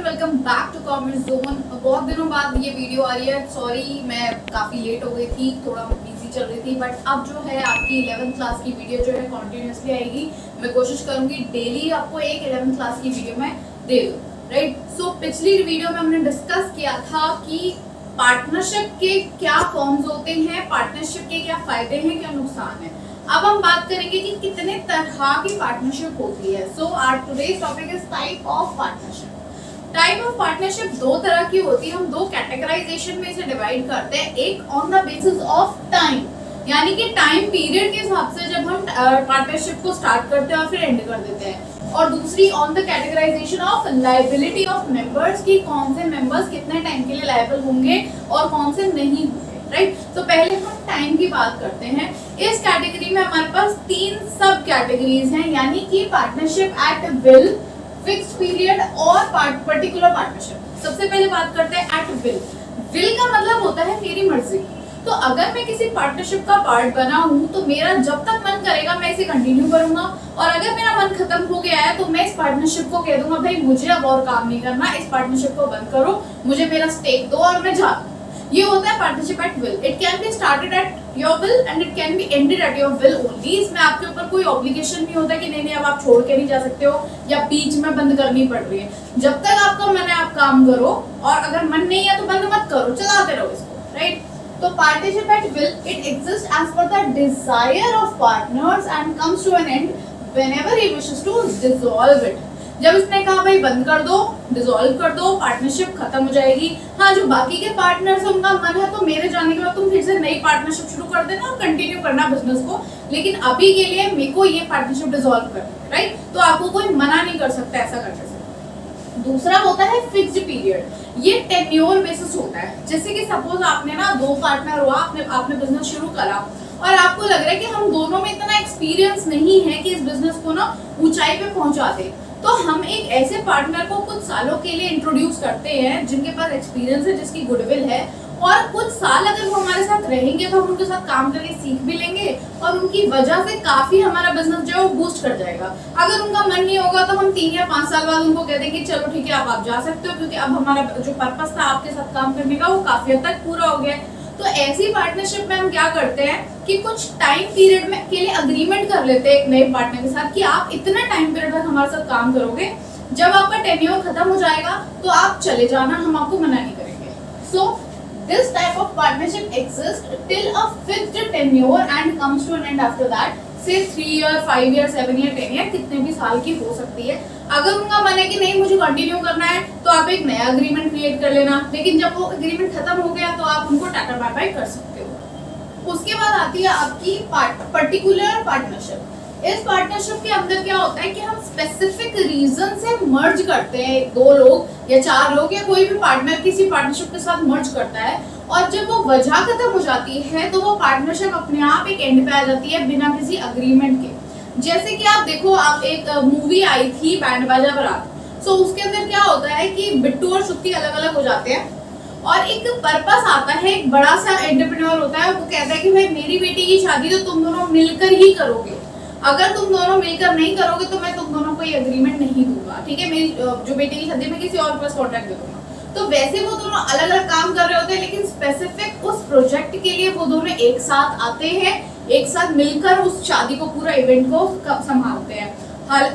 Welcome back to commerce zone. बहुत दिनों बाद ये वीडियो आ रही है। सॉरी मैं काफ़ी लेट हो गई थी, थोड़ा बिजी चल रही थी, बट अब जो है आपकी 11th क्लास की वीडियो जो है कॉन्टिन्यूसली आएगी। मैं कोशिश करूंगी डेली आपको एक 11th क्लास की वीडियो में दे दूँ, राइट। सो पिछली वीडियो में हमने डिस्कस किया था कि पार्टनरशिप के क्या फॉर्म्स होते हैं, पार्टनरशिप के क्या फायदे हैं, क्या नुकसान है। अब हम बात करेंगे कि कितने तरह की पार्टनरशिप होती है। So our today's topic is type of partnership. Type of partnership दो तरह की होती है। हम दो कैटेगराइजेशन में इसे डिवाइड करते हैं। एक on the basis of time, यानी कि टाइम पीरियड के हिसाब से जब हम पार्टनरशिप को स्टार्ट करते हैं और फिर एंड कर देते हैं। और दूसरी on the categorisation of liability of members, की कौन से मेंबर्स कितने टाइम के लिए लायबल होंगे और कौन से नहीं होंगे, राइट। तो पहले हम टाइम की बात करते हैं। इस कैटेगरी में हमारे पास तीन सब कैटेगरीज हैं, यानी कि partnership at will, fixed period और पर्टिकुलर पार्टनरशिप। सबसे पहले बात करते हैं एट विल। विल का मतलब होता है मेरी मर्जी। तो अगर मैं किसी पार्टनरशिप का पार्ट बना हूं तो मेरा जब तक मन करेगा मैं इसे कंटिन्यू करूंगा, और अगर मेरा मन खत्म हो गया है तो मैं इस पार्टनरशिप को कह दूंगा भाई मुझे अब और काम नहीं करना, इस पार्टनरशिप को बंद करो, मुझे मेरा स्टेक दो और मैं जा। ये होता है partnership at will. It can be started at your will and it can be ended at your will only. इसमें आपके ऊपर कोई ऑब्लिगेशन नहीं होता कि नहीं अब आप छोड़ के नहीं जा सकते हो या बीच में बंद करनी पड़ रही है। जब तक आपका मन है आप काम करो, और अगर मन नहीं है तो बंद मत करो, चलाते रहो इसको, राइट। तो partnership at will it exist as per the desire of partners and comes to an end whenever he wishes to dissolve it. जब इसने कहा भाई बंद कर दो, डिसॉल्व कर दो, पार्टनरशिप खत्म हो जाएगी। हाँ, जो बाकी के पार्टनर्स हैं उनका मन है तो मेरे जाने के बाद तुम फिर से नई पार्टनरशिप शुरू कर देना और कंटिन्यू करना बिजनेस को, लेकिन अभी के लिए मेरे को ये पार्टनरशिप डिसॉल्व करना, राइट। तो आपको कोई मना नहीं कर सकता ऐसा करने से। दूसरा होता है फिक्स्ड पीरियड। ये टेन्योर बेसिस होता है। जैसे कि सपोज आपने ना दो पार्टनर हुआ, आपने बिजनेस शुरू करा और आपको लग रहा है कि हम दोनों में इतना एक्सपीरियंस नहीं है कि इस बिजनेस को ना ऊंचाई पे पहुंचा दे, तो हम एक ऐसे पार्टनर को कुछ सालों के लिए इंट्रोड्यूस करते हैं जिनके पास एक्सपीरियंस है, जिसकी गुडविल है, और कुछ साल अगर वो हमारे साथ रहेंगे तो हम उनके साथ काम करके सीख भी लेंगे और उनकी वजह से काफी हमारा बिजनेस जो है वो बूस्ट कर जाएगा। अगर उनका मन नहीं होगा तो हम 3 या 5 साल बाद उनको कह देंगे चलो ठीक है अब आप जा सकते हो, क्योंकि अब हमारा जो पर्पस था आपके साथ काम करने का वो काफी हद तक पूरा हो गया। तो ऐसी पार्टनरशिप में हम क्या करते हैं कि कुछ टाइम पीरियड में के लिए अग्रीमेंट कर लेते हैं एक नए पार्टनर के साथ कि आप इतना टाइम पीरियड तक हमारे साथ काम करोगे, जब आपका टेन्योर खत्म हो जाएगा तो आप चले जाना, हम आपको मना नहीं करेंगे। So this type of partnership exist till a fixed tenure and comes to an end after that. से 3 ईयर, 5 ईयर, 7 ईयर, 10 ईयर, कितने भी साल की हो सकती है। अगर उनका मन है कि नहीं मुझे कंटिन्यू करना है तो आप एक नया अग्रीमेंट क्रिएट कर लेना, लेकिन जब वो अग्रीमेंट खत्म हो गया तो आप उनको टाटा बाय बाय कर सकते हो। उसके बाद आती है आपकी पर्टिकुलर पार्टनरशिप। इस पार्टनरशिप के अंदर क्या होता है कि हम स्पेसिफिक रीजन से मर्ज करते हैं, 2 लोग या 4 लोग या कोई भी पार्टनर किसी पार्टनरशिप के साथ मर्ज करता है, और जब वो वजह खत्म हो जाती है तो वो पार्टनरशिप अपने आप एक एंड पे आ जाती है बिना किसी अग्रीमेंट के। जैसे कि आप देखो, आप एक मूवी आई थी बैंड बाजा बारात। सो उसके अंदर क्या होता है कि बिट्टू और श्रुति अलग अलग हो जाते हैं और एक पर्पस आता है, एक बड़ा सा एंटरप्रेन्योर होता है, वो कहता है कि भाई मेरी बेटी की शादी तो तुम दोनों मिलकर ही करोगे, अगर तुम दोनों मिलकर नहीं करोगे तो मैं तुम दोनों को ये अग्रीमेंट नहीं दूंगा, ठीक है, मेरी जो बेटी की शादी में किसी और के पास कॉन्ट्रैक्ट दे दूंगा। तो वैसे वो दोनों अलग अलग काम कर रहे होते हैं, लेकिन स्पेसिफिक उस प्रोजेक्ट के लिए वो दोनों एक साथ आते हैं, एक साथ मिलकर उस शादी को, पूरा इवेंट को संभालते हैं।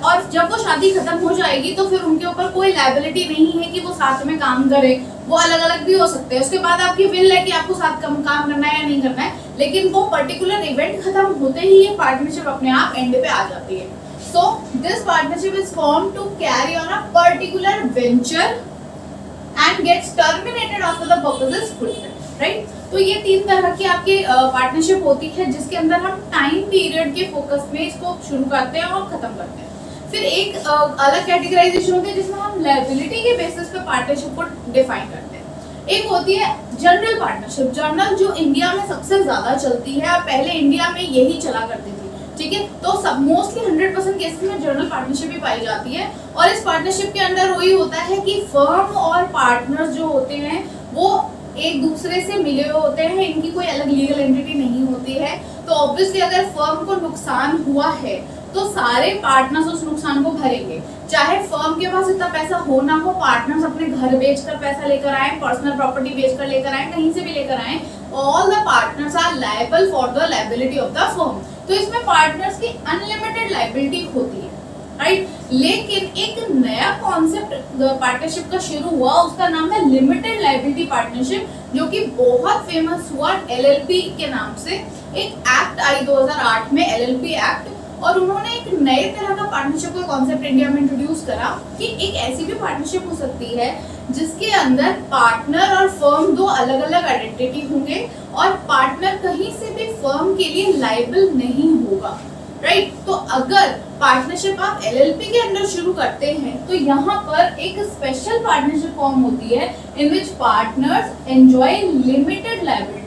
और जब वो शादी खत्म हो जाएगी तो फिर उनके ऊपर कोई लायबिलिटी नहीं है कि वो साथ में काम करें, वो अलग अलग भी हो सकते हैं। उसके बाद आपकी विल है कि आपको साथ काम करना है या नहीं करना है, लेकिन वो पर्टिकुलर इवेंट खत्म होते ही ये पार्टनरशिप अपने आप एंड पे आ जाती है। So this partnership is form to carry on a particular venture and gets terminated after the purpose is fulfilled, right? तो ये 3 तरह की आपकी पार्टनरशिप होती है जिसके अंदर हम टाइम पीरियड के फोकस में इसको शुरू करते हैं और खत्म करते हैं। फिर एक अलग कैटेगराइजेशन होती है जिसमें हम लायबिलिटी के बेसिस पे पार्टनरशिप को डिफाइन करते हैं। एक होती है जनरल पार्टनरशिप, जनरल जो इंडिया में सबसे ज्यादा चलती है, और पहले इंडिया में यही चला करती थी, ठीक है। तो सब मोस्टली 100% केसेस में जनरल पार्टनरशिप ही पाई जाती है, और इस पार्टनरशिप के अंदर वही होता है कि फर्म और पार्टनर्स जो होते हैं वो एक दूसरे से मिले हुए होते हैं, इनकी कोई अलग लीगल एंटिटी नहीं होती है। तो ऑब्वियसली अगर फर्म को नुकसान हुआ है तो सारे पार्टनर्स उस नुकसान को भरेंगे, चाहे फर्म के पास इतना पैसा हो ना हो, पार्टनर्स अपने घर बेचकर पैसा लेकर आए, पर्सनल प्रॉपर्टी बेचकर लेकर आए, कहीं से भी लेकर आए, all the partners are liable for the liability of the firm. तो इसमें पार्टनर्स की अनलिमिटेड लायबिलिटी होती है, राइट। लेकिन एक नया कॉन्सेप्ट पार्टनरशिप का शुरू हुआ, उसका नाम है लिमिटेड लायबिलिटी पार्टनरशिप, जो कि बहुत फेमस हुआ एलएलपी के नाम से। एक एक्ट आई 2008 में, एलएलपी एक्ट, और उन्होंने एक नए तरह का पार्टनरशिप का कॉन्सेप्ट इंडिया में इंट्रोड्यूस करा कि एक ऐसी भी पार्टनरशिप हो सकती है जिसके अंदर पार्टनर और फर्म दो अलग अलग आइडेंटिटी होंगे और पार्टनर कहीं से भी फर्म के लिए लायबल नहीं होगा, राइट। तो अगर पार्टनरशिप आप एलएलपी के अंदर शुरू करते हैं तो यहाँ पर एक स्पेशल पार्टनरशिप फॉर्म होती है in which partners enjoy limited liability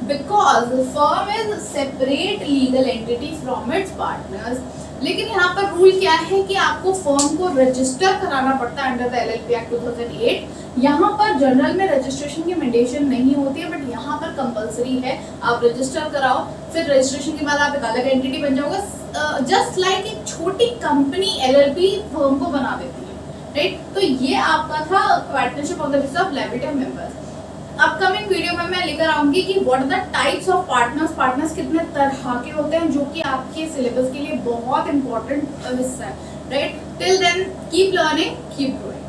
because the firm is separate legal entity from its partners। लेकिन यहाँ पर रूल क्या है कि आपको फर्म को रजिस्टर कराना पड़ता है अंडर द एलएलपी एक्ट 2008। यहाँ पर जनरल में रजिस्ट्रेशन की मैंडेशन नहीं होती है, बट यहाँ पर कंपलसरी है, आप रजिस्टर कराओ, फिर रजिस्ट्रेशन के बाद आप एक अलग एंटिटी बन जाओगे। जस्ट लाइक एक छोटी कंपनी एलएलपी फर्म को बना देती है, राइट। तो ये आपका था partnership on the basis of liability of members. Upcoming video में मैं लेकर आऊंगी कि what are the types of partners, partners कितने तरह के होते हैं, जो कि आपके सिलेबस के लिए बहुत इंपॉर्टेंट हिस्सा है, right. Till then keep learning, keep growing.